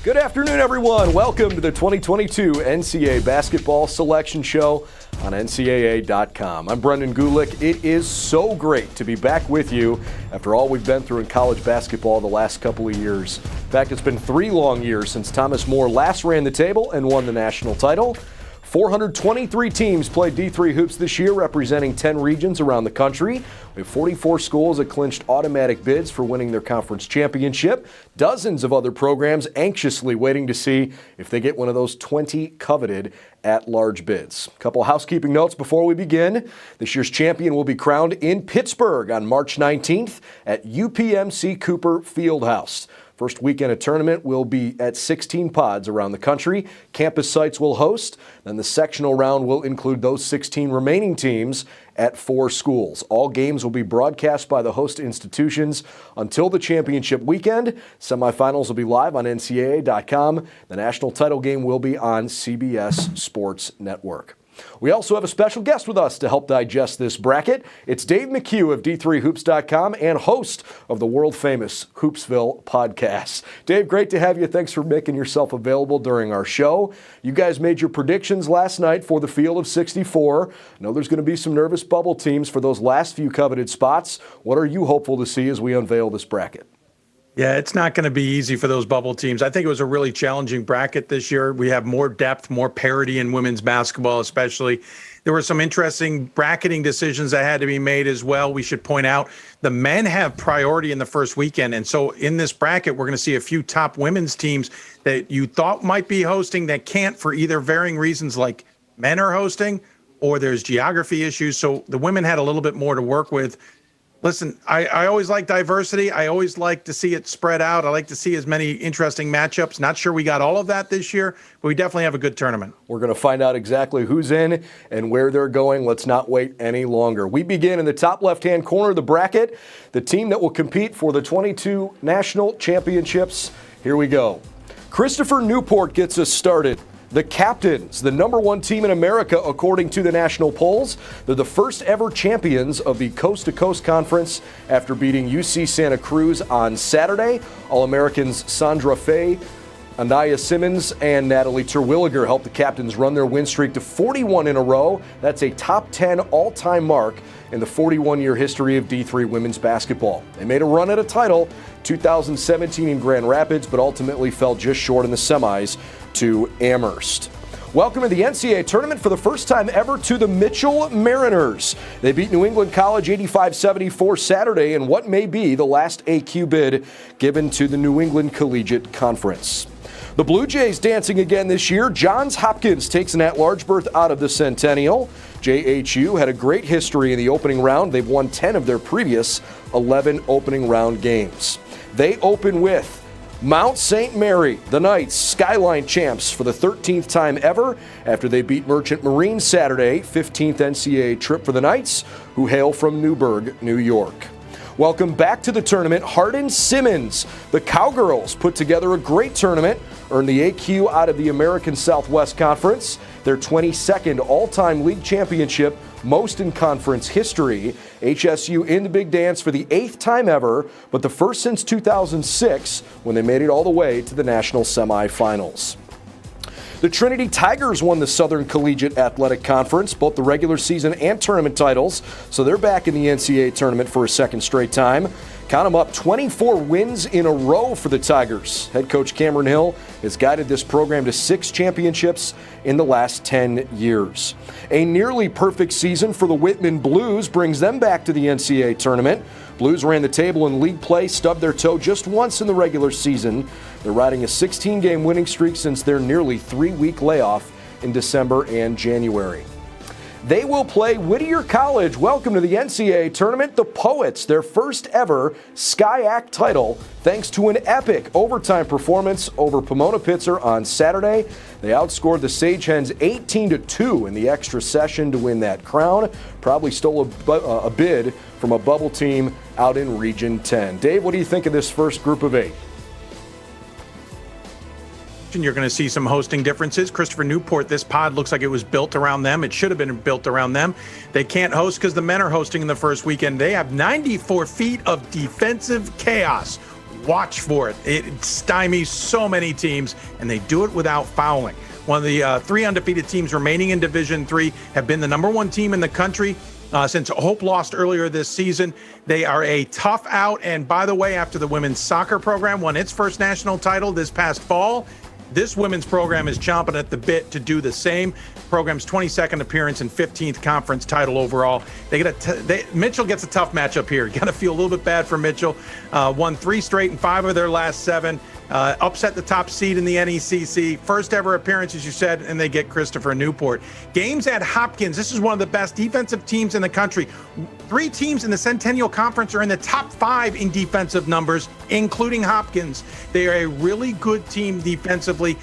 Good afternoon, everyone. Welcome to the 2022 NCAA Basketball Selection Show on NCAA.com. I'm Brendan Gulick. It is so great to be back with you after all we've been through in college basketball the last couple of years. In fact, it's been 3 long years since Thomas More last ran the table and won the national title. 423 teams played D3 hoops this year, representing 10 regions around the country. We have 44 schools that clinched automatic bids for winning their conference championship. Dozens of other programs anxiously waiting to see if they get one of those 20 coveted at-large bids. A couple housekeeping notes before we begin. This year's champion will be crowned in Pittsburgh on March 19th at UPMC Cooper Fieldhouse. First weekend of tournament will be at 16 pods around the country. Campus sites will host. Then the sectional round will include those 16 remaining teams at 4 schools. All games will be broadcast by the host institutions until the championship weekend. Semifinals will be live on NCAA.com. The national title game will be on CBS Sports Network. We also have a special guest with us to help digest this bracket. It's Dave McHugh of D3Hoops.com and host of the world-famous Hoopsville podcast. Dave, great to have you. Thanks for making yourself available during our show. You guys made your predictions last night for the field of 64. I know there's going to be some nervous bubble teams for those last few coveted spots. What are you hopeful to see as we unveil this bracket? Yeah, it's not going to be easy for those bubble teams. I think it was a really challenging bracket this year. We have more depth, more parity in women's basketball, especially. There were some interesting bracketing decisions that had to be made as well. We should point out the men have priority in the first weekend. And so in this bracket, we're going to see a few top women's teams that you thought might be hosting that can't for either varying reasons, like men are hosting or there's geography issues. So the women had a little bit more to work with. Listen, I always like diversity. I always like to see it spread out. I like to see as many interesting matchups. Not sure we got all of that this year, but we definitely have a good tournament. We're going to find out exactly who's in and where they're going. Let's not wait any longer. We begin in the top left-hand corner of the bracket, the team that will compete for the 22 national championships. Here we go. Christopher Newport gets us started. The Captains, the #1 team in America according to the national polls. They're the first ever champions of the Coast to Coast Conference after beating UC Santa Cruz on Saturday. All-Americans Sandra Faye, Anaya Simmons, and Natalie Terwilliger helped the Captains run their win streak to 41 in a row. That's a top 10 all-time mark in the 41-year history of D3 women's basketball. They made a run at a title, 2017 in Grand Rapids, but ultimately fell just short in the semis to Amherst. Welcome to the NCAA tournament for the first time ever to the Mitchell Mariners. They beat New England College 85-74 Saturday in what may be the last AQ bid given to the New England Collegiate Conference. The Blue Jays dancing again this year. Johns Hopkins takes an at-large berth out of the Centennial. JHU had a great history in the opening round. They've won 10 of their previous 11 opening round games. They open with Mount St. Mary, the Knights, Skyline champs for the 13th time ever after they beat Merchant Marine Saturday, 15th NCAA trip for the Knights, who hail from Newburgh, New York. Welcome back to the tournament, Hardin-Simmons. The Cowgirls put together a great tournament, earned the AQ out of the American Southwest Conference, their 22nd all-time league championship, most in conference history. HSU in the big dance for the 8th time ever, but the first since 2006 when they made it all the way to the national semifinals. The Trinity Tigers won the Southern Collegiate Athletic Conference, both the regular season and tournament titles, so they're back in the NCAA tournament for a second straight time. Count them up, 24 wins in a row for the Tigers. Head coach Cameron Hill has guided this program to 6 championships in the last 10 years. A nearly perfect season for the Whitman Blues brings them back to the NCAA tournament. Blues ran the table in league play, stubbed their toe just once in the regular season. They're riding a 16-game winning streak since their nearly 3-week layoff in December and January. They will play Whittier College. Welcome to the NCAA tournament. The Poets, their first ever SCIAC title, thanks to an epic overtime performance over Pomona Pitzer on Saturday. They outscored the Sage Hens 18-2 in the extra session to win that crown. Probably stole a bid from a bubble team out in Region 10. Dave, what do you think of this first group of 8? You're going to see some hosting differences. Christopher Newport, this pod looks like it was built around them. It should have been built around them. They can't host because the men are hosting in the first weekend. They have 94 feet of defensive chaos. Watch for it. It stymies so many teams, and they do it without fouling. One of the 3 undefeated teams remaining in Division III have been the #1 team in the country since Hope lost earlier this season. They are a tough out. And by the way, after the women's soccer program won its first national title this past fall, this women's program is chomping at the bit to do the same. Program's 22nd appearance and 15th conference title overall. Mitchell gets a tough matchup here. Got to feel a little bit bad for Mitchell. Won 3 straight and 5 of their last 7. Upset the top seed in the NECC. First ever appearance, as you said, and they get Christopher Newport. Games at Hopkins. This is one of the best defensive teams in the country. 3 teams in the Centennial Conference are in the top 5 in defensive numbers, including Hopkins. They are a really good team defensively.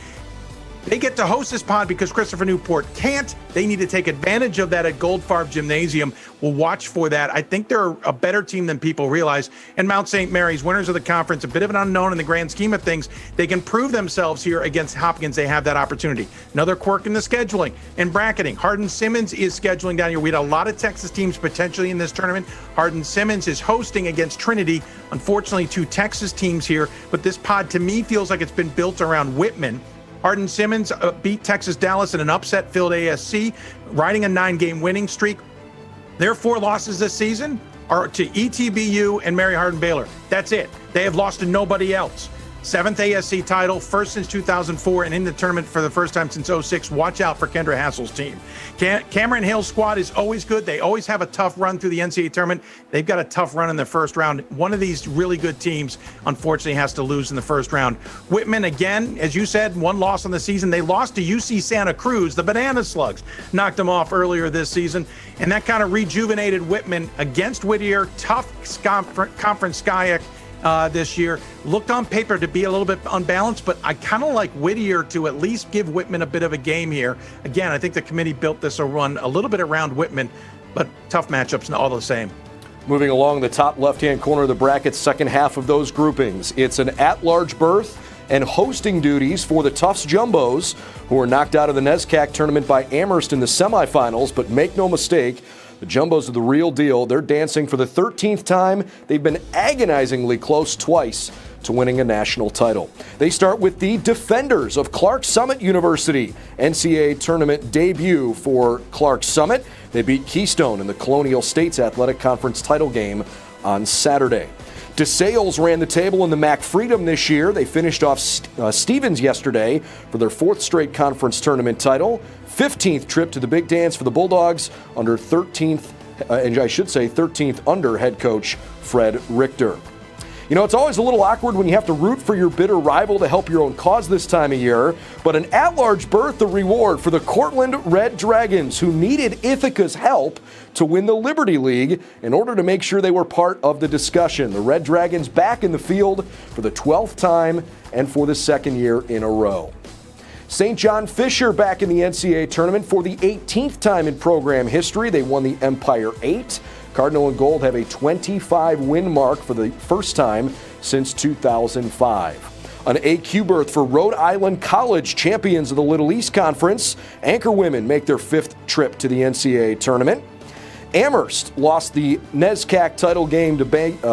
They get to host this pod because Christopher Newport can't. They need to take advantage of that at Goldfarb Gymnasium. We'll watch for that. I think they're a better team than people realize. And Mount St. Mary's, winners of the conference, a bit of an unknown in the grand scheme of things. They can prove themselves here against Hopkins. They have that opportunity. Another quirk in the scheduling and bracketing. Hardin-Simmons is scheduling down here. We had a lot of Texas teams potentially in this tournament. Hardin-Simmons is hosting against Trinity. Unfortunately, 2 Texas teams here. But this pod, to me, feels like it's been built around Whitman. Hardin-Simmons beat Texas Dallas in an upset-filled ASC, riding a 9-game winning streak. Their 4 losses this season are to ETBU and Mary Hardin-Baylor. That's it. They have lost to nobody else. 7th ASC title, first since 2004, and in the tournament for the first time since 2006. Watch out for Kendra Hassel's team. Cameron Hill's squad is always good. They always have a tough run through the NCAA tournament. They've got a tough run in the first round. One of these really good teams, unfortunately, has to lose in the first round. Whitman, again, as you said, 1 loss on the season. They lost to UC Santa Cruz. The Banana Slugs knocked them off earlier this season, and that kind of rejuvenated Whitman against Whittier. Tough conference SCIAC this year. Looked on paper to be a little bit unbalanced, but I kind of like Whittier to at least give Whitman a bit of a game here. Again, I think the committee built this a run a little bit around Whitman, but tough matchups all the same. Moving along the top left-hand corner of the bracket, second half of those groupings. It's an at-large berth and hosting duties for the Tufts Jumbos, who were knocked out of the NESCAC tournament by Amherst in the semifinals, but make no mistake, the Jumbos are the real deal. They're dancing for the 13th time. They've been agonizingly close twice to winning a national title. They start with the defenders of Clark Summit University. NCAA tournament debut for Clark Summit. They beat Keystone in the Colonial States Athletic Conference title game on Saturday. DeSales ran the table in the MAC Freedom this year. They finished off Stevens yesterday for their 4th straight conference tournament title. 15th trip to the Big Dance for the Bulldogs under 13th under head coach Fred Richter. You know, it's always a little awkward when you have to root for your bitter rival to help your own cause this time of year, but an at-large berth, the reward for the Cortland Red Dragons, who needed Ithaca's help to win the Liberty League in order to make sure they were part of the discussion. The Red Dragons back in the field for the 12th time and for the 2nd year in a row. St. John Fisher back in the NCAA tournament for the 18th time in program history. They won the Empire 8. Cardinal and Gold have a 25-win mark for the first time since 2005. An AQ berth for Rhode Island College, champions of the Little East Conference. Anchor women make their 5th trip to the NCAA tournament. Amherst lost the NESCAC title game to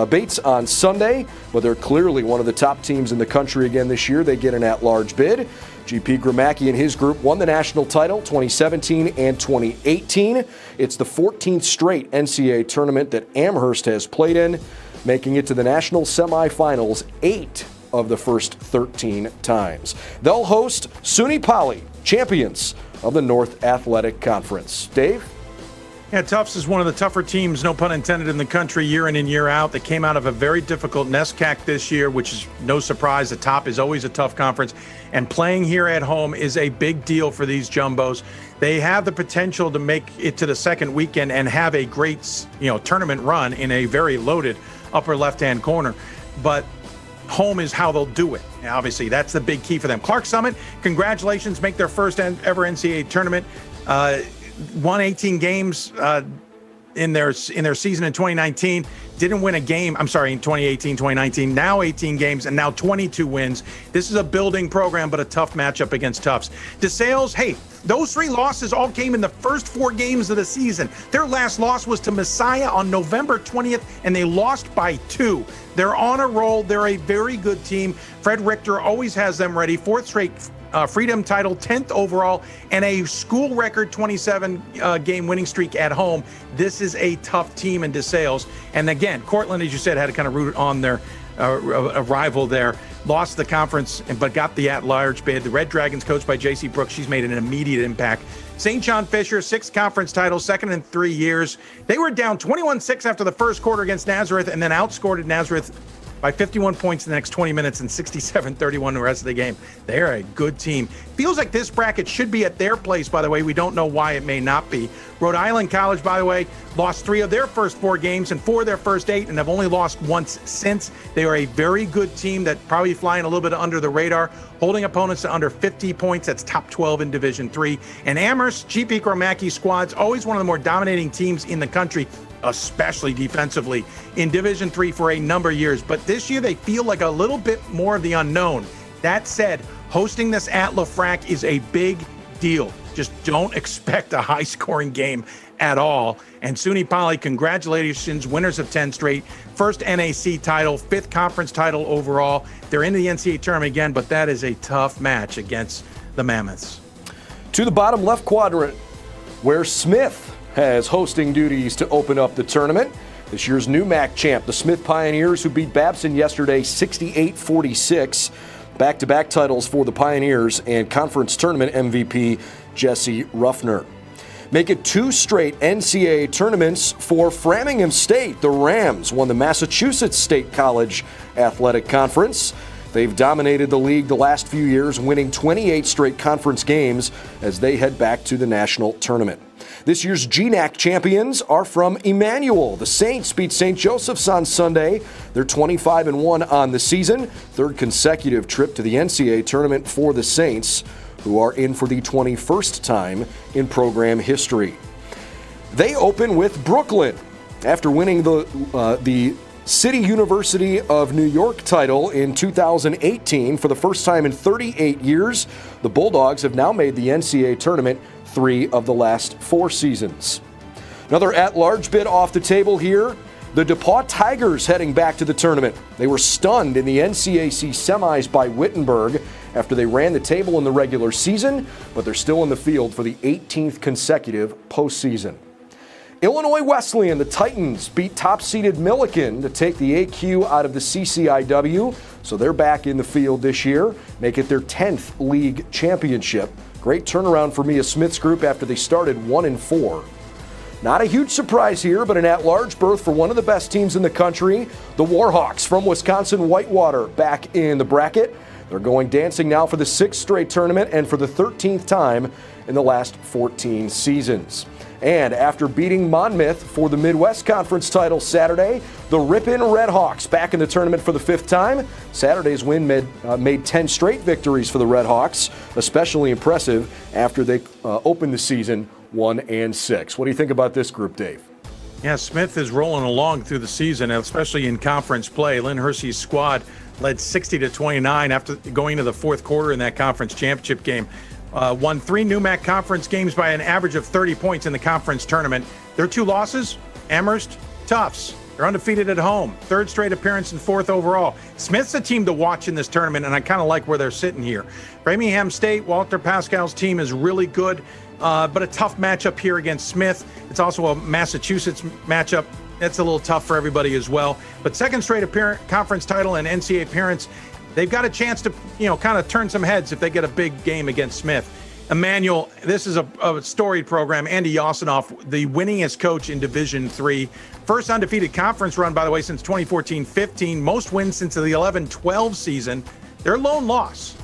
Bates on Sunday, but they're clearly one of the top teams in the country again this year. They get an at-large bid. GP Gramacki and his group won the national title 2017 and 2018. It's the 14th straight NCAA tournament that Amherst has played in, making it to the national semifinals 8 of the first 13 times. They'll host SUNY Poly, champions of the North Athletic Conference. Dave? Yeah, Tufts is one of the tougher teams, no pun intended, in the country year in and year out. They came out of a very difficult NESCAC this year, which is no surprise. The top is always a tough conference. And playing here at home is a big deal for these Jumbos. They have the potential to make it to the second weekend and have a great, tournament run in a very loaded upper left-hand corner. But home is how they'll do it. And obviously, that's the big key for them. Clark Summit, congratulations, make their first ever NCAA tournament. Won 18 games. in their season in 2019, didn't win a game. I'm sorry, in 2018, 2019, now 18 games and now 22 wins. This is a building program, but a tough matchup against Tufts. DeSales, hey, those 3 losses all came in the first 4 games of the season. Their last loss was to Messiah on November 20th, and they lost by 2. They're on a roll. They're a very good team. Fred Richter always has them ready. 4th straight Freedom title, 10th overall, and a school record 27 game winning streak at home. This is a tough team in DeSales. And again, Cortland, as you said, had to kind of root on their a rival there. Lost the conference, but got the at-large bid. The Red Dragons, coached by J.C. Brooks, she's made an immediate impact. St. John Fisher, 6th conference title, 2nd in 3 years. They were down 21-6 after the first quarter against Nazareth, and then outscored Nazareth by 51 points in the next 20 minutes and 67-31 the rest of the game. They're a good team. Feels like this bracket should be at their place, by the way. We don't know why it may not be. Rhode Island College, by the way, lost 3 of their first 4 games and 4 of their first 8 and have only lost once since. They are a very good team that probably flying a little bit under the radar, holding opponents to under 50 points. That's top 12 in Division III. And Amherst, GP Gromacki squad's always one of the more dominating teams in the country, especially defensively, in Division III for a number of years. But this year they feel like a little bit more of the unknown. That said, hosting this at LaFrac is a big deal. Just don't expect a high-scoring game at all. And SUNY Poly, congratulations, winners of 10 straight. First NAC title, 5th conference title overall. They're in the NCAA tournament again, but that is a tough match against the Mammoths. To the bottom left quadrant, where Smith has hosting duties to open up the tournament. This year's new MAC champ, the Smith Pioneers, who beat Babson yesterday 68-46. Back-to-back titles for the Pioneers and conference tournament MVP Jesse Ruffner. Make it 2 straight NCAA tournaments for Framingham State. The Rams won the Massachusetts State College Athletic Conference. They've dominated the league the last few years, winning 28 straight conference games as they head back to the national tournament. This year's GNAC champions are from Emmanuel. The Saints beat St. Joseph's on Sunday. They're 25-1 on the season. 3rd consecutive trip to the NCAA tournament for the Saints, who are in for the 21st time in program history. They open with Brooklyn. After winning the City University of New York title in 2018 for the first time in 38 years, the Bulldogs have now made the NCAA tournament 3 of the last 4 seasons. Another at-large bid off the table here. The DePaul Tigers heading back to the tournament. They were stunned in the NCAC semis by Wittenberg after they ran the table in the regular season, but they're still in the field for the 18th consecutive postseason. Illinois Wesleyan, the Titans, beat top-seeded Millikin to take the AQ out of the CCIW, so they're back in the field this year, make it their 10th league championship. Great turnaround for Mia Smith's group after they started 1-4. Not a huge surprise here, but an at-large berth for one of the best teams in the country, the Warhawks from Wisconsin Whitewater, back in the bracket. They're going dancing now for the 6th straight tournament and for the 13th time in the last 14 seasons. And after beating Monmouth for the Midwest Conference title Saturday, the Ripon Redhawks back in the tournament for the 5th time. Saturday's win made 10 straight victories for the Redhawks, especially impressive after they opened the season 1-6. What do you think about this group, Dave? Yeah, Smith is rolling along through the season, especially in conference play. Lynn Hersey's squad led 60-29 after going to the 4th quarter in that conference championship game. Won 3 NEWMAC conference games by an average of 30 points in the conference tournament. Their 2 losses, Amherst, Tufts. They're undefeated at home. 3rd straight appearance and 4th overall. Smith's a team to watch in this tournament, and I kind of like where they're sitting here. Framingham State, Walter Pascal's team is really good, but a tough matchup here against Smith. It's also a Massachusetts matchup. That's a little tough for everybody as well. But 2nd straight conference title and NCAA appearance. They've got a chance to, kind of turn some heads if they get a big game against Smith. Emmanuel, this is a storied program. Andy Yosinoff, the winningest coach in Division III. First undefeated conference run, by the way, since 2014-15. Most wins since the 11-12 season. Their lone loss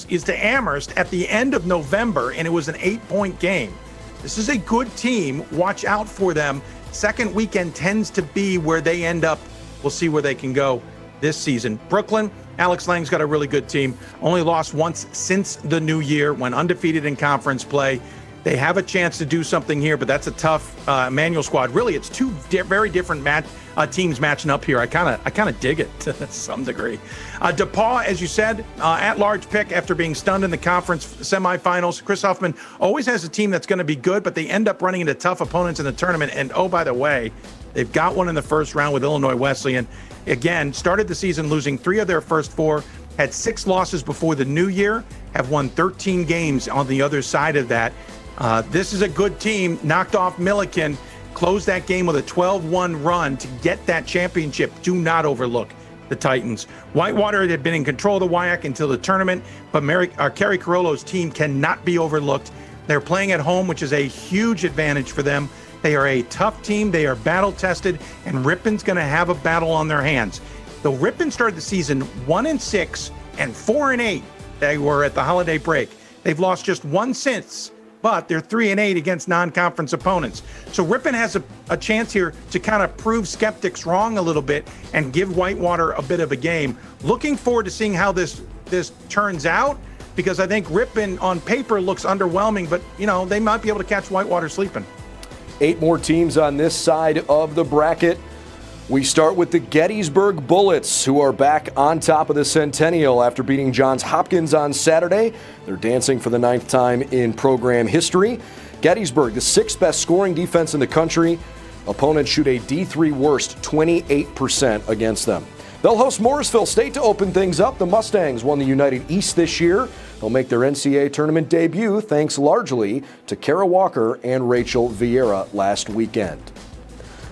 is to Amherst at the end of November, and it was an 8-point game. This is a good team. Watch out for them. Second weekend tends to be where they end up. We'll see where they can go this season. Brooklyn, Alex Lang's got a really good team. Only lost once since the new year, went undefeated in conference play. They have a chance to do something here, but that's a tough Emmanuel squad. Really, it's two very different teams matching up here. I kind of dig it to some degree. DePaul, as you said, at-large pick after being stunned in the conference semifinals. Chris Huffman always has a team that's going to be good, but they end up running into tough opponents in the tournament. And oh, by the way, they've got one in the first round with Illinois Wesleyan. Again, started the season losing 3 of their first 4, had 6 losses before the new year, have won 13 games on the other side of that. This is a good team, knocked off Millikan, closed that game with a 12-1 run to get that championship. Do not overlook the Titans. Whitewater had been in control of the WIAC until the tournament, but Kerry Carollo's team cannot be overlooked. They're playing at home, which is a huge advantage for them. They are a tough team. They are battle-tested, and Rippon's going to have a battle on their hands. Though Ripon started the season 1-6 and 4-8, they were at the holiday break. They've lost just 1 since, but they're 3-8 against non-conference opponents. So Ripon has a chance here to kind of prove skeptics wrong a little bit and give Whitewater a bit of a game. Looking forward to seeing how this turns out, because I think Ripon on paper looks underwhelming, but they might be able to catch Whitewater sleeping. 8 more teams on this side of the bracket. We start with the Gettysburg Bullets, who are back on top of the Centennial after beating Johns Hopkins on Saturday. They're dancing for the 9th time in program history. Gettysburg, the 6th best scoring defense in the country. Opponents shoot a D3 worst 28% against them. They'll host Morrisville State to open things up. The Mustangs won the United East this year. They'll make their NCAA tournament debut thanks largely to Kara Walker and Rachel Vieira last weekend.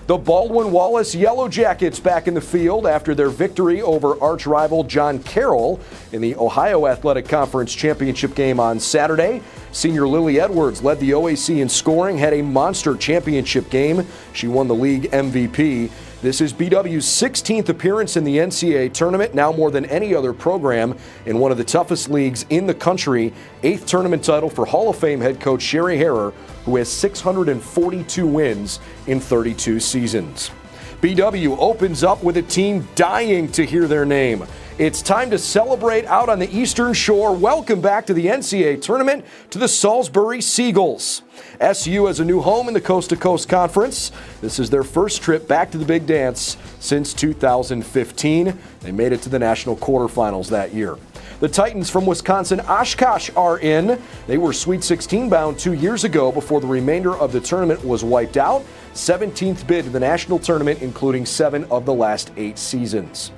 The Baldwin-Wallace Yellow Jackets back in the field after their victory over arch-rival John Carroll in the Ohio Athletic Conference Championship game on Saturday. Senior Lily Edwards led the OAC in scoring, had a monster championship game. She won the league MVP. This is BW's 16th appearance in the NCAA tournament, now more than any other program in one of the toughest leagues in the country. 8th tournament title for Hall of Fame head coach Sherry Harrer, who has 642 wins in 32 seasons. BW opens up with a team dying to hear their name. It's time to celebrate out on the Eastern Shore. Welcome back to the NCAA tournament to the Salisbury Seagulls. SU has a new home in the Coast to Coast Conference. This is their first trip back to the Big Dance since 2015. They made it to the national quarterfinals that year. The Titans from Wisconsin Oshkosh are in. They were Sweet 16 bound 2 years ago before the remainder of the tournament was wiped out. 17th bid to the national tournament, including 7 of the last 8 seasons.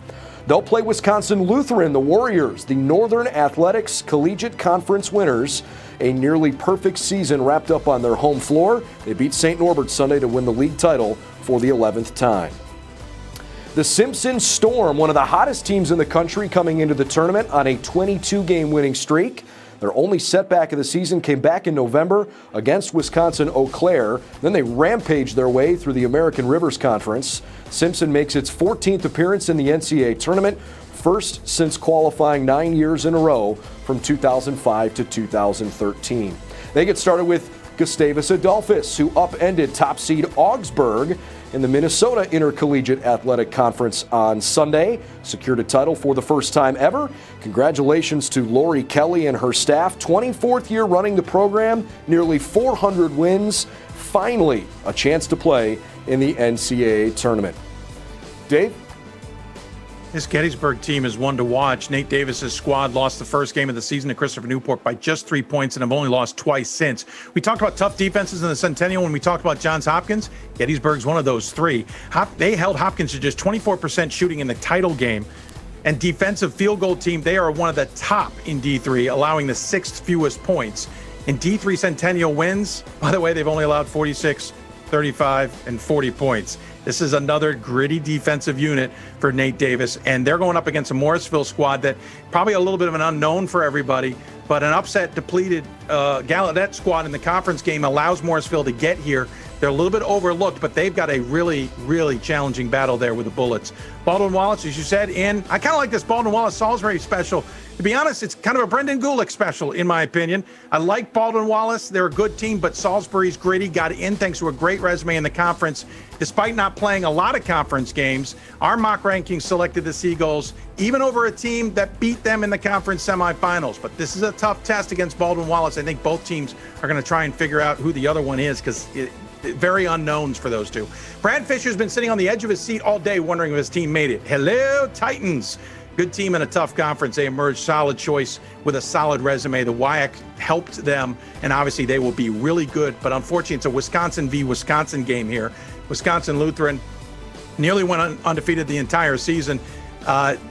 They'll play Wisconsin Lutheran, the Warriors, the Northern Athletics Collegiate Conference winners. A nearly perfect season wrapped up on their home floor. They beat St. Norbert Sunday to win the league title for the 11th time. The Simpson Storm, one of the hottest teams in the country coming into the tournament on a 22-game winning streak. Their only setback of the season came back in November against Wisconsin Eau Claire. Then they rampaged their way through the American Rivers Conference. Simpson makes its 14th appearance in the NCAA tournament, first since qualifying 9 years in a row from 2005 to 2013. They get started with Gustavus Adolphus, who upended top seed Augsburg in the Minnesota Intercollegiate Athletic Conference on Sunday, secured a title for the first time ever. Congratulations to Lori Kelly and her staff. 24th year running the program, nearly 400 wins. Finally, a chance to play in the NCAA tournament. Dave? This Gettysburg team is one to watch. Nate Davis's squad lost the first game of the season to Christopher Newport by just 3 points and have only lost twice since. We talked about tough defenses in the Centennial when we talked about Johns Hopkins. Gettysburg's one of those 3. They held Hopkins to just 24% shooting in the title game. And defensive field goal team, they are one of the top in D3, allowing the 6th fewest points. In D3 Centennial wins, by the way, they've only allowed 46, 35, and 40 points. This is another gritty defensive unit for Nate Davis, and they're going up against a Morrisville squad that probably a little bit of an unknown for everybody, but an upset depleted Gallaudet squad in the conference game allows Morrisville to get here. They're a little bit overlooked, but they've got a really, really challenging battle there with the Bullets. Baldwin-Wallace, as you said, I kind of like this Baldwin-Wallace Salisbury special. to be honest, it's kind of a Brendan Gulick special, in my opinion. I like Baldwin Wallace. They're a good team, but Salisbury's gritty, got in thanks to a great resume in the conference. Despite not playing a lot of conference games, our mock rankings selected the Seagulls, even over a team that beat them in the conference semifinals. But this is a tough test against Baldwin Wallace. I think both teams are going to try and figure out who the other one is, because very unknowns for those two. Brad Fisher's been sitting on the edge of his seat all day wondering if his team made it. Hello, Titans. Good team in a tough conference. They emerged solid choice with a solid resume. The WIAC helped them, and obviously they will be really good. But unfortunately, it's a Wisconsin v. Wisconsin game here. Wisconsin Lutheran nearly went undefeated the entire season.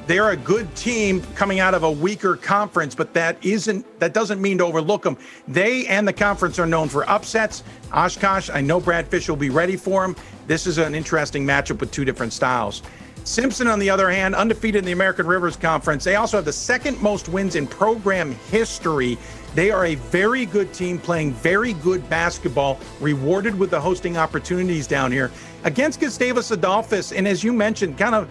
They're a good team coming out of a weaker conference, but that doesn't mean to overlook them. They and the conference are known for upsets. Oshkosh, I know Brad Fisher will be ready for him. This is an interesting matchup with two different styles. Simpson, on the other hand, undefeated in the American Rivers Conference. They also have the second most wins in program history. They are a very good team playing very good basketball, rewarded with the hosting opportunities down here against Gustavus Adolphus. And as you mentioned, kind of,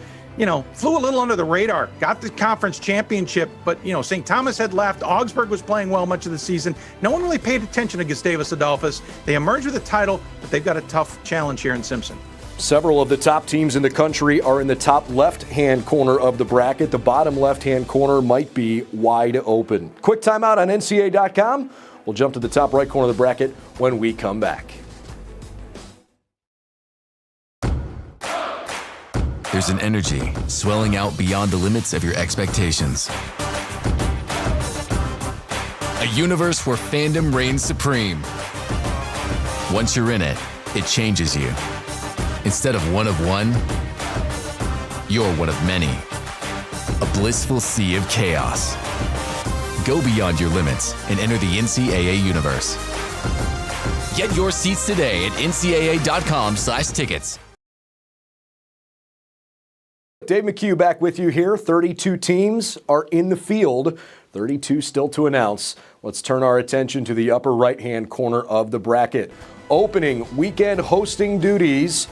flew a little under the radar, got the conference championship, but, St. Thomas had left. Augsburg was playing well much of the season. No one really paid attention to Gustavus Adolphus. They emerged with a title, but they've got a tough challenge here in Simpson. Several of the top teams in the country are in the top left-hand corner of the bracket. The bottom left-hand corner might be wide open. Quick timeout on NCAA.com. We'll jump to the top right corner of the bracket when we come back. There's an energy swelling out beyond the limits of your expectations. A universe where fandom reigns supreme. Once you're in it, it changes you. Instead of one you're one of many. A blissful sea of chaos. Go beyond your limits and enter the NCAA universe. Get your seats today at ncaa.com/tickets. Dave McHugh back with you here. 32 teams are in the field. 32 still to announce. Let's turn our attention to the upper right-hand corner of the bracket. Opening weekend hosting duties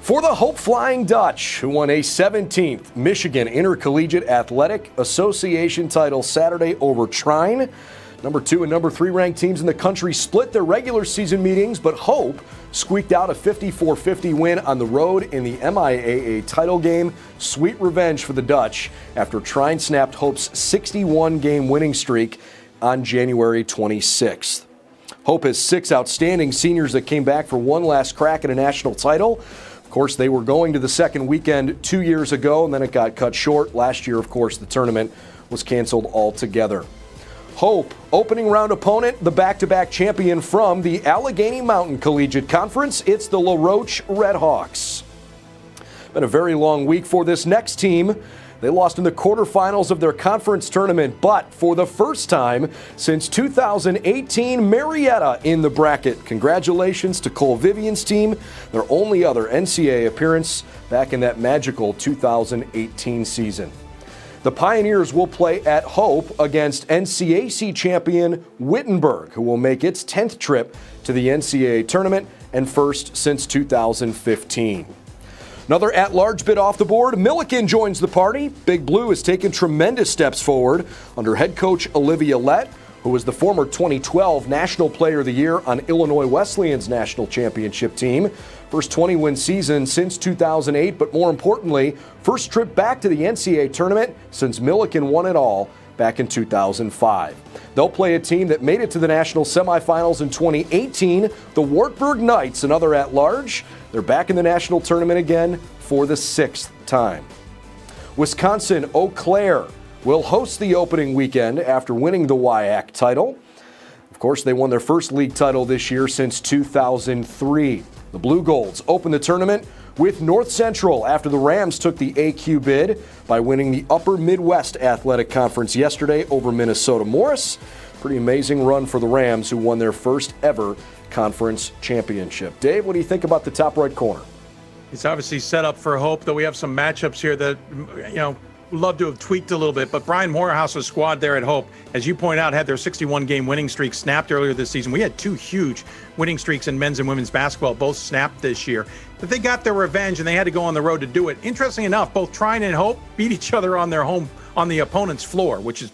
for the Hope Flying Dutch, who won a 17th Michigan Intercollegiate Athletic Association title Saturday over Trine. Number 2 and number 3 ranked teams in the country split their regular season meetings, but Hope squeaked out a 54-50 win on the road in the MIAA title game. Sweet revenge for the Dutch after Trine snapped Hope's 61-game winning streak on January 26th. Hope has 6 outstanding seniors that came back for one last crack at a national title. Of course, they were going to the second weekend 2 years ago, and then it got cut short. Last year, of course, the tournament was canceled altogether. Hope, opening round opponent, the back-to-back champion from the Allegheny Mountain Collegiate Conference. It's the La Roche Redhawks. Been a very long week for this next team. They lost in the quarterfinals of their conference tournament, but for the first time since 2018, Marietta in the bracket. Congratulations to Cole Vivian's team, their only other NCAA appearance back in that magical 2018 season. The Pioneers will play at Hope against NCAC champion Wittenberg, who will make its 10th trip to the NCAA tournament and first since 2015. Another at-large bid off the board. Milliken joins the party. Big Blue has taken tremendous steps forward under head coach Olivia Lett, who was the former 2012 National Player of the Year on Illinois Wesleyan's national championship team. First 20-win season since 2008, but more importantly, first trip back to the NCAA tournament since Milliken won it all back in 2005. They'll play a team that made it to the national semifinals in 2018, the Wartburg Knights, another at-large. They're back in the national tournament again for the 6th time. Wisconsin Eau Claire will host the opening weekend after winning the WIAC title. Of course, they won their first league title this year since 2003. The Blue Golds opened the tournament with North Central after the Rams took the AQ bid by winning the Upper Midwest Athletic Conference yesterday over Minnesota Morris. Pretty amazing run for the Rams, who won their first ever conference championship. Dave, what do you think about the top right corner? It's obviously set up for Hope, though we have some matchups here that, love to have tweaked a little bit, but Brian Morehouse's squad there at Hope, as you point out, had their 61-game winning streak snapped earlier this season. We had 2 huge winning streaks in men's and women's basketball, both snapped this year. But they got their revenge, and they had to go on the road to do it. Interesting enough, both Trine and Hope beat each other on the opponent's floor, which is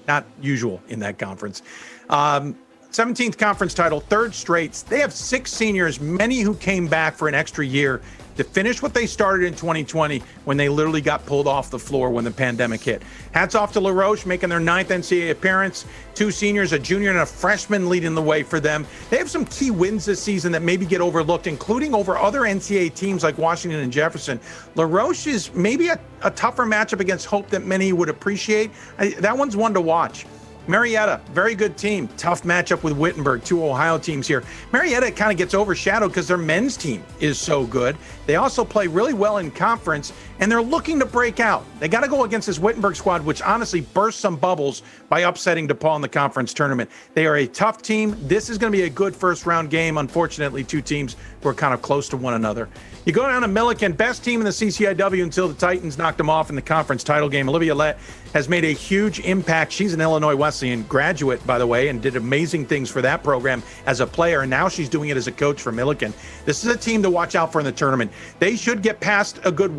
not usual in that conference. 17th conference title, third straight. They have 6 seniors, many who came back for an extra year to finish what they started in 2020 when they literally got pulled off the floor when the pandemic hit. Hats off to La Roche making their 9th NCAA appearance. 2 seniors, a junior and a freshman leading the way for them. They have some key wins this season that maybe get overlooked, including over other NCAA teams like Washington and Jefferson. La Roche is maybe a tougher matchup against Hope that many would appreciate. That one's one to watch. Marietta, very good team. Tough matchup with Wittenberg, 2 Ohio teams here. Marietta kind of gets overshadowed because their men's team is so good. They also play really well in conference, and they're looking to break out. They got to go against this Wittenberg squad, which honestly burst some bubbles by upsetting DePaul in the conference tournament. They are a tough team. This is going to be a good first-round game. Unfortunately, 2 teams who are kind of close to one another. You go down to Milliken, best team in the CCIW until the Titans knocked them off in the conference title game. Olivia Lett has made a huge impact. She's an Illinois Wesleyan graduate, by the way, and did amazing things for that program as a player, and now she's doing it as a coach for Milliken. This is a team to watch out for in the tournament. They should get past a good,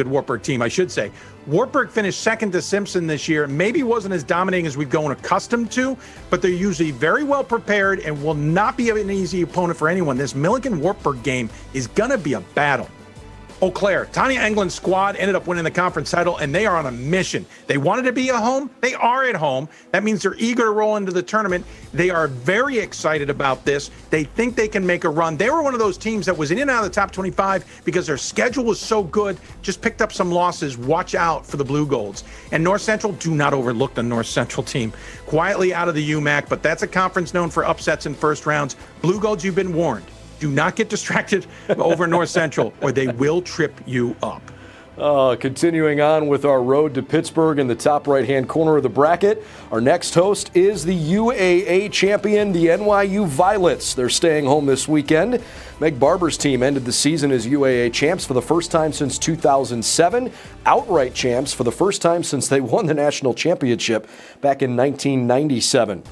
Wartburg team, I should say. Wartburg finished second to Simpson this year. Maybe wasn't as dominating as we've grown accustomed to, but they're usually very well prepared and will not be an easy opponent for anyone. This Milliken-Wartburg game is going to be a battle. Eau Claire, Tanya England's squad ended up winning the conference title, and they are on a mission. They wanted to be at home. They are at home. That means they're eager to roll into the tournament. They are very excited about this. They think they can make a run. They were one of those teams that was in and out of the top 25 because their schedule was so good, just picked up some losses. Watch out for the Blue Golds. And North Central, do not overlook the North Central team. Quietly out of the UMAC, but that's a conference known for upsets in first rounds. Blue Golds, you've been warned. Do not get distracted over North Central, or they will trip you up. Continuing on with our road to Pittsburgh in the top right-hand corner of the bracket, our next host is the UAA champion, the NYU Violets. They're staying home this weekend. Meg Barber's team ended the season as UAA champs for the first time since 2007, outright champs for the first time since they won the national championship back in 1997.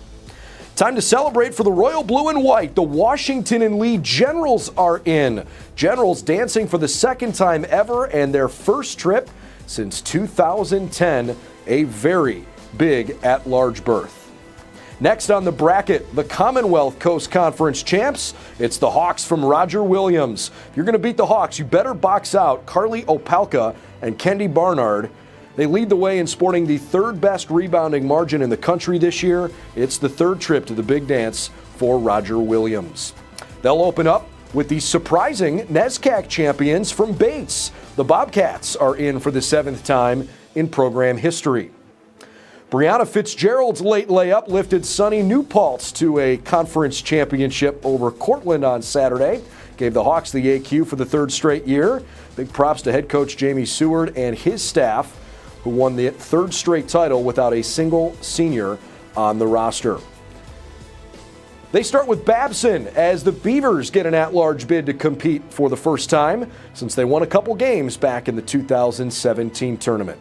Time to celebrate for the Royal Blue and White. The Washington and Lee Generals are in. Generals dancing for the second time ever and their first trip since 2010, a very big at-large berth. Next on the bracket, the Commonwealth Coast Conference champs. It's the Hawks from Roger Williams. If you're going to beat the Hawks, you better box out Carly Opalka and Kendi Barnard. They lead the way in sporting the 3rd best rebounding margin in the country this year. It's the 3rd trip to the big dance for Roger Williams. They'll open up with the surprising NESCAC champions from Bates. The Bobcats are in for the 7th time in program history. Brianna Fitzgerald's late layup lifted Sunny New Paltz to a conference championship over Cortland on Saturday. Gave the Hawks the AQ for the 3rd straight year. Big props to head coach Jamie Seward and his staff, who won the 3rd straight title without a single senior on the roster. They start with Babson as the Beavers get an at-large bid to compete for the first time since they won a couple games back in the 2017 tournament.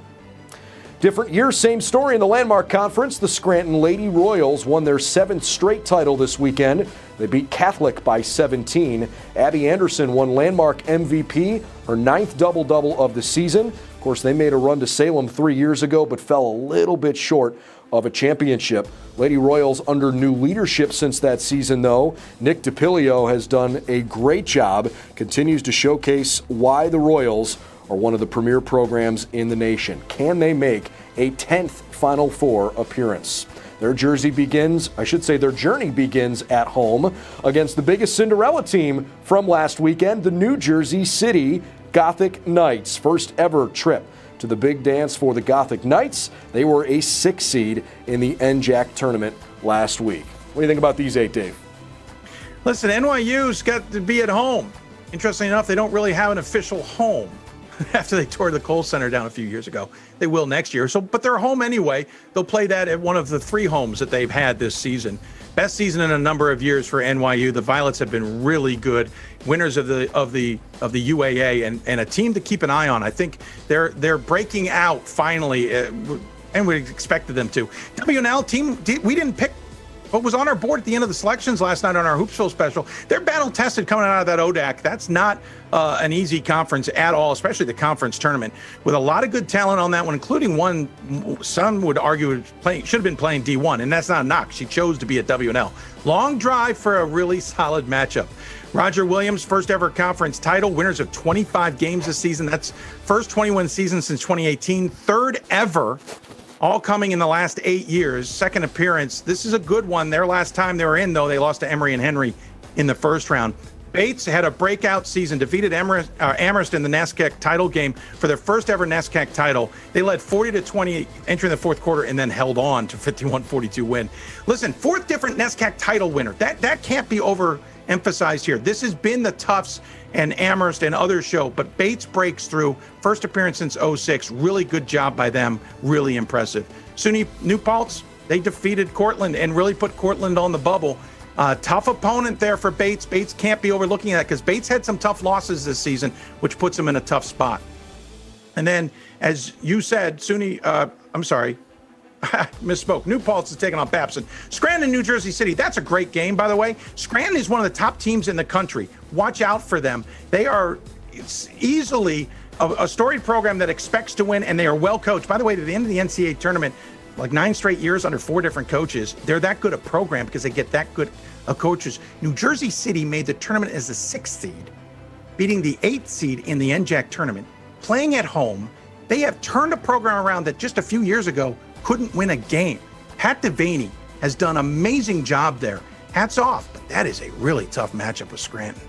Different year, same story in the Landmark Conference. The Scranton Lady Royals won their 7th straight title this weekend. They beat Catholic by 17. Abby Anderson won Landmark MVP, her 9th double-double of the season. Of course, they made a run to Salem 3 years ago, but fell a little bit short of a championship. Lady Royals under new leadership since that season, though. Nick DiPilio has done a great job, continues to showcase why the Royals are one of the premier programs in the nation. Can they make a 10th Final Four appearance? Their journey begins at home against the biggest Cinderella team from last weekend, the New Jersey City Gothic Knights. First ever trip to the big dance for the Gothic Knights. They were a 6 seed in the NJAC tournament last week. What do you think about these 8, Dave? Listen, NYU's got to be at home. Interestingly enough, they don't really have an official home. after they tore the Kohl Center down a few years ago. They will next year. But they're home anyway. They'll play that at one of the 3 homes that they've had this season. Best season in a number of years for NYU. The Violets have been really good, winners of the UAA, and a team to keep an eye on. I think they're breaking out finally, and we expected them to. WNL team, we didn't pick what was on our board at the end of the selections last night on our Hoopsville special. They're battle tested coming out of that ODAC. That's not an easy conference at all, especially the conference tournament, with a lot of good talent on that one, including one some would argue should have been playing D1, and that's not a knock. She chose to be at WNL. Long drive for a really solid matchup. Roger Williams, first ever conference title, winners of 25 games this season. That's first 21 seasons since 2018, third ever, all coming in the last 8 years. Second appearance. This is a good one. Their last time they were in, though, they lost to Emory and Henry in the first round. Bates had a breakout season, defeated Amherst in the NESCAC title game for their first ever NESCAC title. They led 40-20 entering the fourth quarter and then held on to 51-42 win. Listen, 4th different NESCAC title winner. That can't be overemphasized here. This has been the Tufts and Amherst and others show, but Bates breaks through. First appearance since 06. Really good job by them. Really impressive. SUNY New Paltz, they defeated Cortland and really put Cortland on the bubble. Tough opponent there for Bates. Bates can't be overlooking that because Bates had some tough losses this season, which puts him in a tough spot. And then, as you said, misspoke. New Paltz is taking on Babson. Scranton, New Jersey City. That's a great game, by the way. Scranton is one of the top teams in the country. Watch out for them. They are easily a storied program that expects to win, and they are well coached. By the way, to the end of the NCAA tournament, like 9 straight years under 4 different coaches. They're that good a program because they get that good of coaches. New Jersey City made the tournament as the 6th seed, beating the 8th seed in the NJAC tournament. Playing at home, they have turned a program around that just a few years ago couldn't win a game. Pat Devaney has done an amazing job there. Hats off, but that is a really tough matchup with Scranton.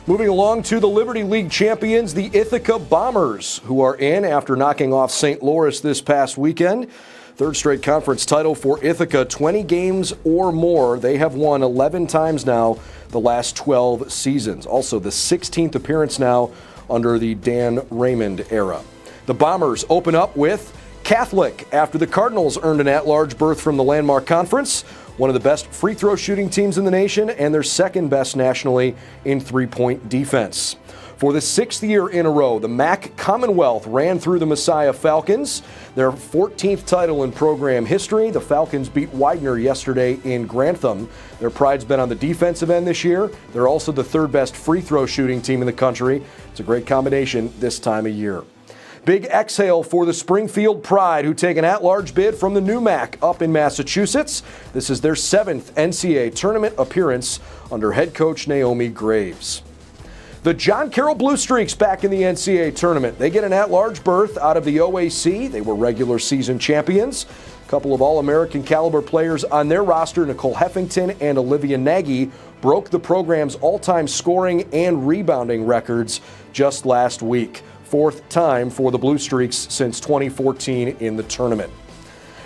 Moving along to the Liberty League champions, the Ithaca Bombers, who are in after knocking off St. Louis this past weekend. 3rd straight conference title for Ithaca, 20 games or more. They have won 11 times now the last 12 seasons. Also the 16th appearance now under the Dan Raymond era. The Bombers open up with Catholic after the Cardinals earned an at-large berth from the Landmark Conference, one of the best free throw shooting teams in the nation and their 2nd best nationally in three-point defense. For the 6th year in a row, the MAC Commonwealth ran through the Messiah Falcons. Their 14th title in program history. The Falcons beat Widener yesterday in Grantham. Their pride's been on the defensive end this year. They're also the 3rd best free throw shooting team in the country. It's a great combination this time of year. Big exhale for the Springfield Pride, who take an at-large bid from the new MAC up in Massachusetts. This is their 7th NCAA tournament appearance under head coach Naomi Graves. The John Carroll Blue Streaks back in the NCAA tournament. They get an at-large berth out of the OAC. They were regular season champions. A couple of All-American caliber players on their roster, Nicole Heffington and Olivia Nagy, broke the program's all-time scoring and rebounding records just last week. 4th time for the Blue Streaks since 2014 in the tournament.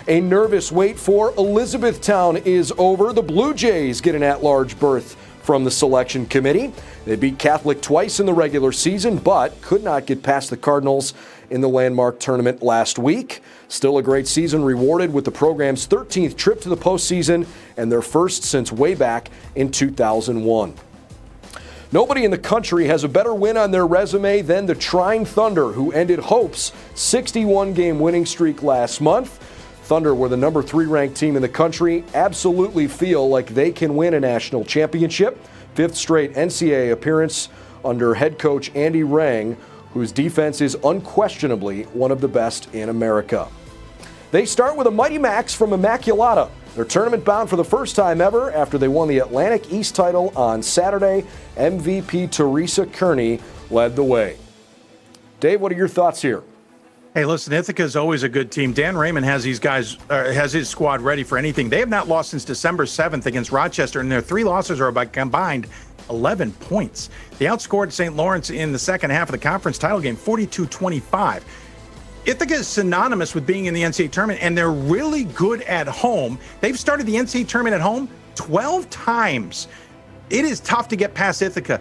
A nervous wait for Elizabethtown is over. The Blue Jays get an at-large berth from the selection committee. They beat Catholic twice in the regular season, but could not get past the Cardinals in the Landmark tournament last week. Still a great season, rewarded with the program's 13th trip to the postseason and their first since way back in 2001. Nobody in the country has a better win on their resume than the Trine Thunder, who ended Hope's 61-game winning streak last month. Thunder were the number 3 ranked team in the country, absolutely feel like they can win a national championship. 5th straight NCAA appearance under head coach Andy Rang, whose defense is unquestionably one of the best in America. They start with a Mighty Macs from Immaculata. They're tournament bound for the first time ever after they won the Atlantic East title on Saturday. MVP Teresa Kearney led the way. Dave, what are your thoughts here? Hey, listen, Ithaca is always a good team. Dan Raymond has these guys, has his squad ready for anything. They have not lost since December 7th against Rochester, and their 3 losses are by combined 11 points. They outscored St. Lawrence in the second half of the conference title game, 42-25. Ithaca is synonymous with being in the NCAA tournament, and they're really good at home. They've started the NCAA tournament at home 12 times. It is tough to get past Ithaca.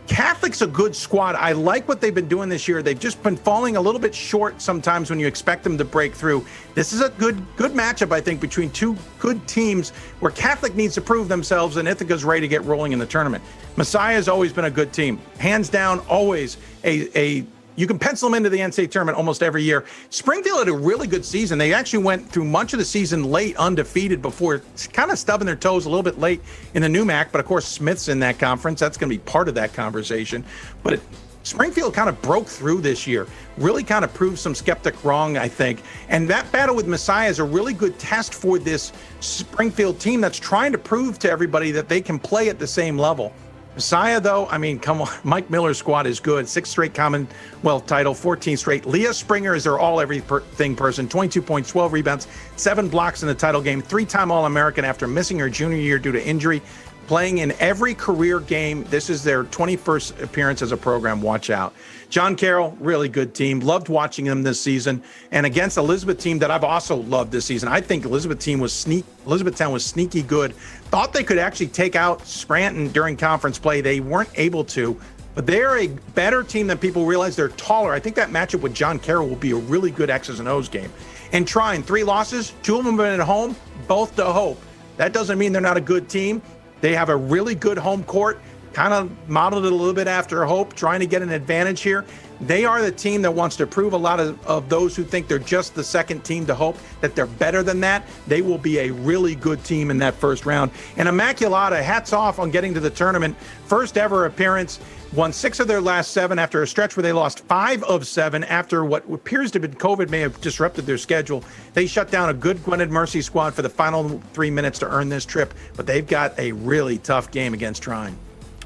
Catholic's a good squad. I like what they've been doing this year. They've just been falling a little bit short sometimes when you expect them to break through. This is a good matchup, I think, between two good teams where Catholic needs to prove themselves and Ithaca's ready to get rolling in the tournament. Messiah has always been a good team. Hands down, always you can pencil them into the NCAA tournament almost every year. Springfield had a really good season. They actually went through much of the season late, undefeated before kind of stubbing their toes a little bit late in the NUMAC. But of course, Smith's in that conference. That's going to be part of that conversation. But Springfield kind of broke through this year, really kind of proved some skeptic wrong, I think. And that battle with Messiah is a really good test for this Springfield team that's trying to prove to everybody that they can play at the same level. Messiah, though, I mean, come on. Mike Miller's squad is good. 6th straight Commonwealth title, 14th straight. Leah Springer is their all-everything person. 22 points, 12 rebounds, 7 blocks in the title game. 3-time All-American after missing her junior year due to injury. Playing in every career game. This is their 21st appearance as a program. Watch out. John Carroll, really good team. Loved watching them this season. And against Elizabeth team that I've also loved this season. I think Elizabethtown was sneaky good. Thought they could actually take out Scranton during conference play. They weren't able to. But they're a better team than people realize. They're taller. I think that matchup with John Carroll will be a really good X's and O's game. And Trine, 3 losses, 2 of them have been at home, both to Hope. That doesn't mean they're not a good team. They have a really good home court, kind of modeled it a little bit after Hope, trying to get an advantage here. They are the team that wants to prove a lot of those who think they're just the second team to Hope, that they're better than that. They will be a really good team in that first round. And Immaculata, hats off on getting to the tournament. First ever appearance, won 6 of their last 7 after a stretch where they lost 5 of 7 after what appears to have been COVID may have disrupted their schedule. They shut down a good Gwynedd Mercy squad for the final 3 minutes to earn this trip, but they've got a really tough game against Trine.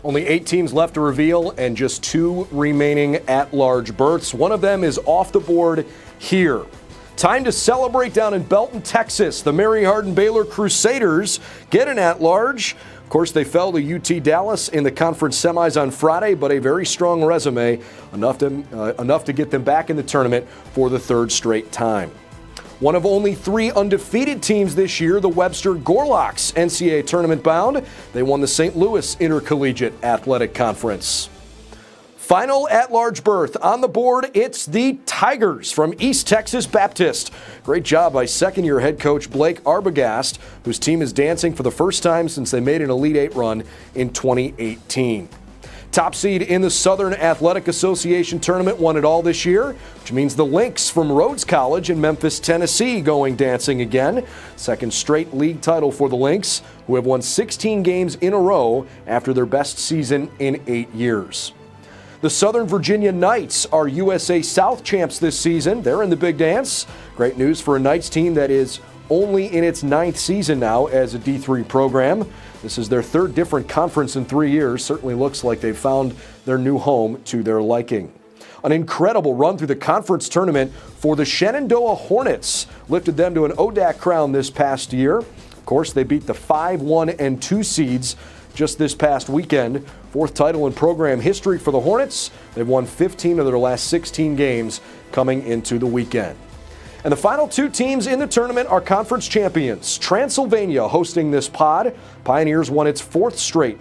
Only 8 teams left to reveal and just 2 remaining at-large berths. One of them is off the board here. Time to celebrate down in Belton, Texas. The Mary Hardin-Baylor Crusaders get an at-large. Of course, they fell to UT Dallas in the conference semis on Friday, but a very strong resume, enough to get them back in the tournament for the 3rd straight time. One of only 3 undefeated teams this year, the Webster Gorlocks, NCAA tournament bound. They won the St. Louis Intercollegiate Athletic Conference. Final at-large berth on the board, it's the Tigers from East Texas Baptist. Great job by second-year head coach Blake Arbogast, whose team is dancing for the first time since they made an Elite 8 run in 2018. Top seed in the Southern Athletic Association tournament won it all this year, which means the Lynx from Rhodes College in Memphis, Tennessee going dancing again. Second straight league title for the Lynx, who have won 16 games in a row after their best season in 8 years. The Southern Virginia Knights are USA South champs this season. They're in the big dance. Great news for a Knights team that is only in its 9th season now as a D3 program. This is their 3rd different conference in 3 years. Certainly looks like they've found their new home to their liking. An incredible run through the conference tournament for the Shenandoah Hornets. Lifted them to an ODAC crown this past year. Of course, they beat the 5, 1, and 2 seeds just this past weekend. 4th title in program history for the Hornets. They've won 15 of their last 16 games coming into the weekend. And the final 2 teams in the tournament are conference champions. Transylvania hosting this pod. Pioneers won its 4th straight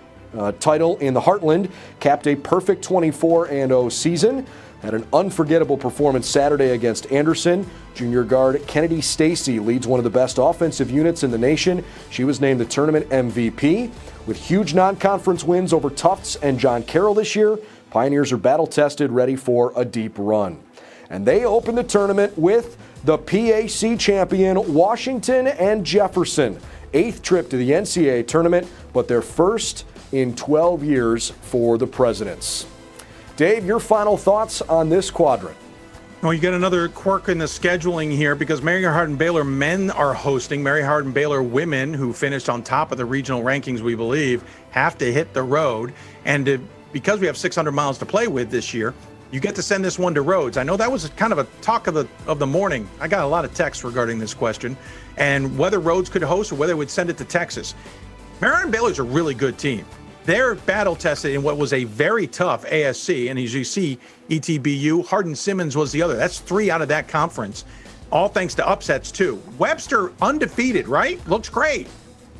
title in the Heartland, capped a perfect 24-0 season. Had an unforgettable performance Saturday against Anderson. Junior guard Kennedy Stacy leads one of the best offensive units in the nation. She was named the tournament MVP. With huge non-conference wins over Tufts and John Carroll this year, Pioneers are battle-tested, ready for a deep run. And they open the tournament with the PAC champion Washington and Jefferson. 8th trip to the NCAA tournament, but their first in 12 years for the Presidents. Dave, your final thoughts on this quadrant? Well, you get another quirk in the scheduling here because Mary Hardin-Baylor men are hosting. Mary Hardin-Baylor women, who finished on top of the regional rankings, we believe, have to hit the road. And because we have 600 miles to play with this year, you get to send this one to Rhodes. I know that was kind of a talk of the morning. I got a lot of texts regarding this question and whether Rhodes could host or whether it would send it to Texas. Mary Hardin-Baylor's a really good team. They're battle-tested in what was a very tough ASC, and as you see, ETBU, Hardin-Simmons was the other. That's 3 out of that conference, all thanks to upsets, too. Webster, undefeated, right? Looks great.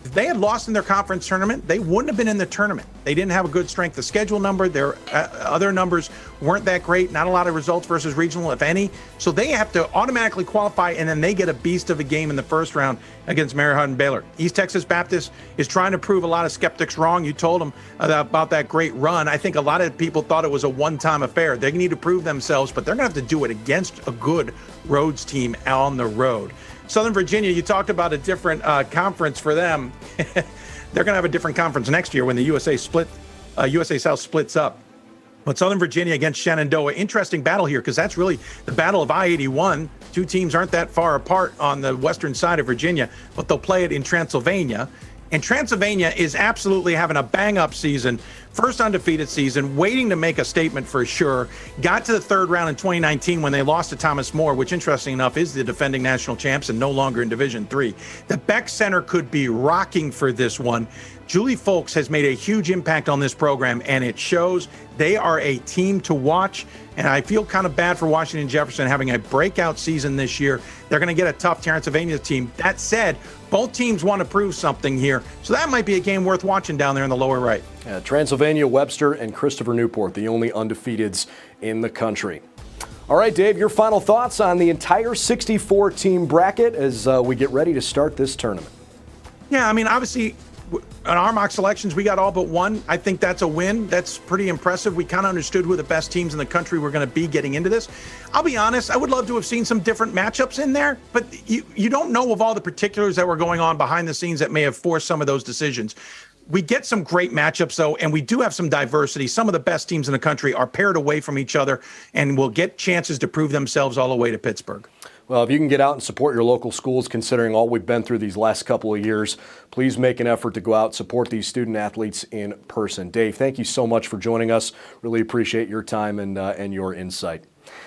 If they had lost in their conference tournament, they wouldn't have been in the tournament. They didn't have a good strength of schedule number. Their other numbers weren't that great. Not a lot of results versus regional, if any. So they have to automatically qualify, and then they get a beast of a game in the first round against Maryland and Baylor. East Texas Baptist is trying to prove a lot of skeptics wrong. You told them about that great run. I think a lot of people thought it was a one-time affair. They need to prove themselves, but they're going to have to do it against a good Rhodes team on the road. Southern Virginia, you talked about a different conference for them. They're going to have a different conference next year when the USA South splits up. But Southern Virginia against Shenandoah, interesting battle here because that's really the battle of I-81. Two teams aren't that far apart on the western side of Virginia, but they'll play it in Transylvania. And Transylvania is absolutely having a bang-up season, first undefeated season, waiting to make a statement for sure. Got to the third round in 2019 when they lost to Thomas More, which, interesting enough, is the defending national champs and no longer in Division III. The Beck Center could be rocking for this one. Julie Folks has made a huge impact on this program, and it shows. They are a team to watch, and I feel kind of bad for Washington Jefferson having a breakout season this year. They're going to get a tough Transylvania team. That said, both teams want to prove something here, so that might be a game worth watching down there in the lower right. Transylvania, Webster, and Christopher Newport, the only undefeateds in the country. All right, Dave, your final thoughts on the entire 64-team bracket as we get ready to start this tournament. Yeah, I mean, obviously, on our mock selections, we got all but one. I think that's a win. That's pretty impressive. We kind of understood who the best teams in the country were going to be getting into this. I'll be honest, I would love to have seen some different matchups in there, but you don't know of all the particulars that were going on behind the scenes that may have forced some of those decisions. We get some great matchups, though, and we do have some diversity. Some of the best teams in the country are paired away from each other and will get chances to prove themselves all the way to Pittsburgh. Well, if you can get out and support your local schools, considering all we've been through these last couple of years, please make an effort to go out and support these student athletes in person. Dave, thank you so much for joining us. Really appreciate your time and your insight.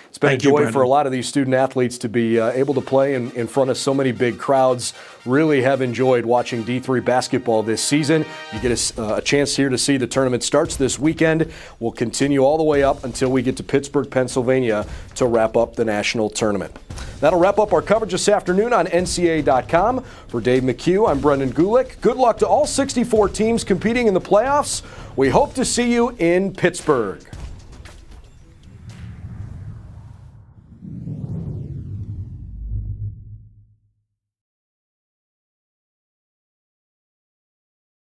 It's been a joy for a lot of these student athletes to be able to play in front of so many big crowds. Really have enjoyed watching D3 basketball this season. You get a chance here to see the tournament starts this weekend. We'll continue all the way up until we get to Pittsburgh, Pennsylvania to wrap up the national tournament. That'll wrap up our coverage this afternoon on NCAA.com. For Dave McHugh, I'm Brendan Gulick. Good luck to all 64 teams competing in the playoffs. We hope to see you in Pittsburgh.